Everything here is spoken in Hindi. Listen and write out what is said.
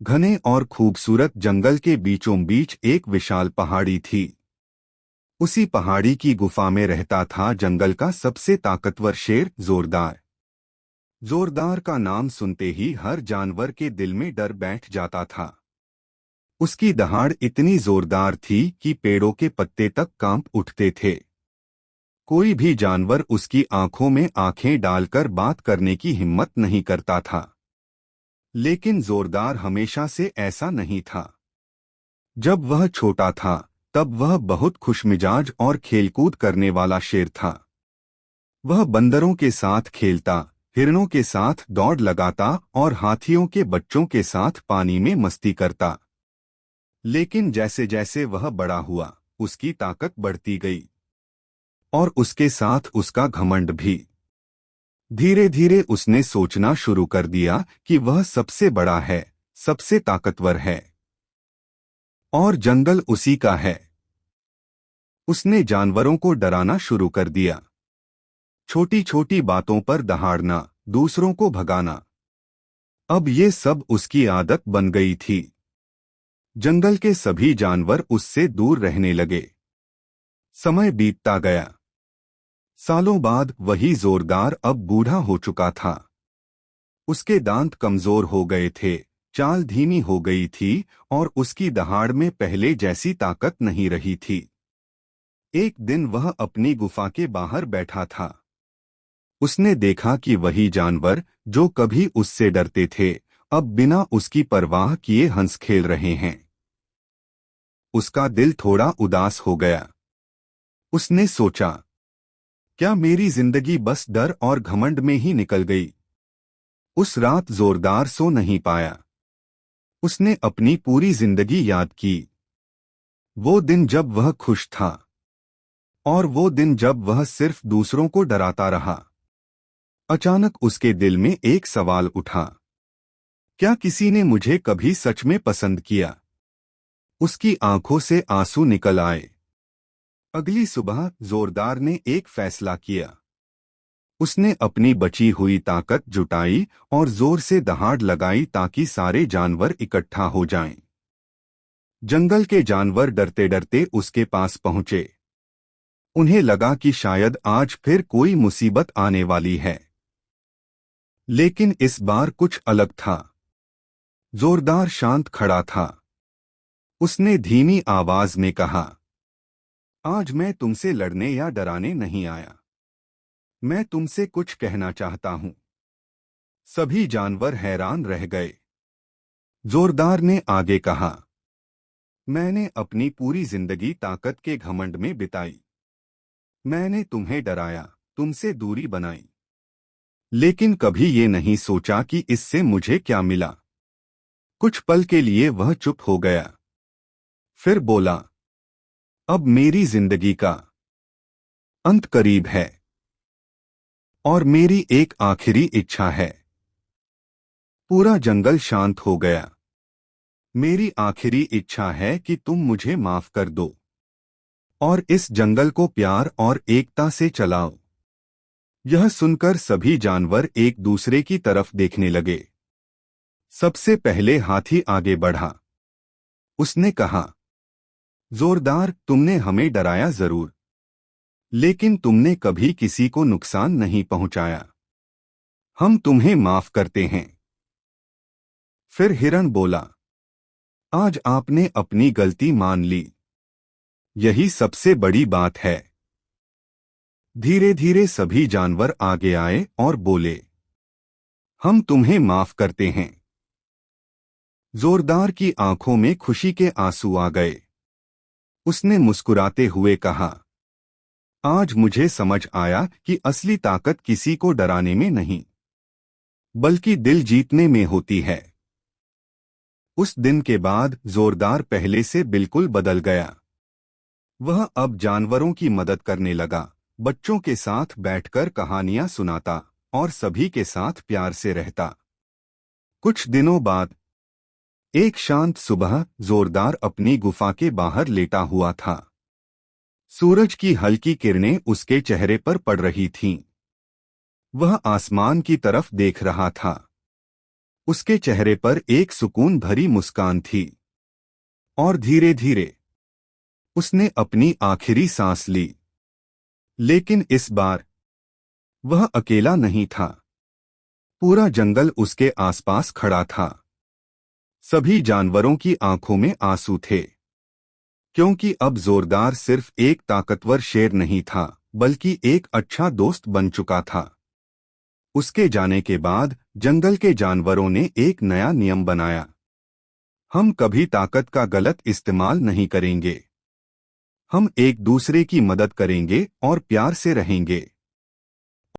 घने और खूबसूरत जंगल के बीचों बीच एक विशाल पहाड़ी थी। उसी पहाड़ी की गुफा में रहता था जंगल का सबसे ताकतवर शेर जोरदार। जोरदार का नाम सुनते ही हर जानवर के दिल में डर बैठ जाता था। उसकी दहाड़ इतनी जोरदार थी कि पेड़ों के पत्ते तक कांप उठते थे। कोई भी जानवर उसकी आंखों में आंखें डालकर बात करने की हिम्मत नहीं करता था। लेकिन जोरदार हमेशा से ऐसा नहीं था। जब वह छोटा था तब वह बहुत खुशमिजाज और खेलकूद करने वाला शेर था। वह बंदरों के साथ खेलता, हिरणों के साथ दौड़ लगाता और हाथियों के बच्चों के साथ पानी में मस्ती करता। लेकिन जैसे जैसे वह बड़ा हुआ, उसकी ताकत बढ़ती गई और उसके साथ उसका घमंड भी। धीरे धीरे उसने सोचना शुरू कर दिया कि वह सबसे बड़ा है, सबसे ताकतवर है और जंगल उसी का है। उसने जानवरों को डराना शुरू कर दिया। छोटी छोटी बातों पर दहाड़ना, दूसरों को भगाना। अब ये सब उसकी आदत बन गई थी। जंगल के सभी जानवर उससे दूर रहने लगे। समय बीतता गया। सालों बाद वही जोरदार अब बूढ़ा हो चुका था। उसके दांत कमजोर हो गए थे, चाल धीमी हो गई थी और उसकी दहाड़ में पहले जैसी ताकत नहीं रही थी। एक दिन वह अपनी गुफा के बाहर बैठा था। उसने देखा कि वही जानवर जो कभी उससे डरते थे, अब बिना उसकी परवाह किए हंस खेल रहे हैं। उसका दिल थोड़ा उदास हो गया। उसने सोचा, क्या मेरी जिंदगी बस डर और घमंड में ही निकल गई? उस रात जोरदार सो नहीं पाया। उसने अपनी पूरी जिंदगी याद की। वो दिन जब वह खुश था और वो दिन जब वह सिर्फ दूसरों को डराता रहा। अचानक उसके दिल में एक सवाल उठा, क्या किसी ने मुझे कभी सच में पसंद किया? उसकी आंखों से आंसू निकल आए। अगली सुबह जोरदार ने एक फैसला किया। उसने अपनी बची हुई ताकत जुटाई और जोर से दहाड़ लगाई ताकि सारे जानवर इकट्ठा हो जाएं। जंगल के जानवर डरते डरते उसके पास पहुंचे। उन्हें लगा कि शायद आज फिर कोई मुसीबत आने वाली है। लेकिन इस बार कुछ अलग था। जोरदार शांत खड़ा था। उसने धीमी आवाज में कहा, आज मैं तुमसे लड़ने या डराने नहीं आया। मैं तुमसे कुछ कहना चाहता हूं। सभी जानवर हैरान रह गए। जोरदार ने आगे कहा, मैंने अपनी पूरी जिंदगी ताकत के घमंड में बिताई। मैंने तुम्हें डराया, तुमसे दूरी बनाई, लेकिन कभी ये नहीं सोचा कि इससे मुझे क्या मिला। कुछ पल के लिए वह चुप हो गया। फिर बोला, अब मेरी जिंदगी का अंत करीब है और मेरी एक आखिरी इच्छा है। पूरा जंगल शांत हो गया। मेरी आखिरी इच्छा है कि तुम मुझे माफ कर दो और इस जंगल को प्यार और एकता से चलाओ। यह सुनकर सभी जानवर एक दूसरे की तरफ देखने लगे। सबसे पहले हाथी आगे बढ़ा। उसने कहा, जोरदार, तुमने हमें डराया जरूर, लेकिन तुमने कभी किसी को नुकसान नहीं पहुंचाया। हम तुम्हें माफ करते हैं। फिर हिरण बोला, आज आपने अपनी गलती मान ली। यही सबसे बड़ी बात है। धीरे धीरे सभी जानवर आगे आए और बोले, हम तुम्हें माफ करते हैं। जोरदार की आंखों में खुशी के आंसू आ गए। उसने मुस्कुराते हुए कहा, आज मुझे समझ आया कि असली ताकत किसी को डराने में नहीं, बल्कि दिल जीतने में होती है। उस दिन के बाद जोरदार पहले से बिल्कुल बदल गया। वह अब जानवरों की मदद करने लगा, बच्चों के साथ बैठकर कहानियां सुनाता और सभी के साथ प्यार से रहता। कुछ दिनों बाद एक शांत सुबह जोरदार अपनी गुफा के बाहर लेटा हुआ था। सूरज की हल्की किरणें उसके चेहरे पर पड़ रही थीं। वह आसमान की तरफ देख रहा था। उसके चेहरे पर एक सुकून भरी मुस्कान थी और धीरे धीरे उसने अपनी आखिरी सांस ली। लेकिन इस बार वह अकेला नहीं था। पूरा जंगल उसके आसपास खड़ा था। सभी जानवरों की आंखों में आंसू थे, क्योंकि अब जोरदार सिर्फ एक ताकतवर शेर नहीं था, बल्कि एक अच्छा दोस्त बन चुका था। उसके जाने के बाद जंगल के जानवरों ने एक नया नियम बनाया। हम कभी ताकत का गलत इस्तेमाल नहीं करेंगे। हम एक दूसरे की मदद करेंगे और प्यार से रहेंगे।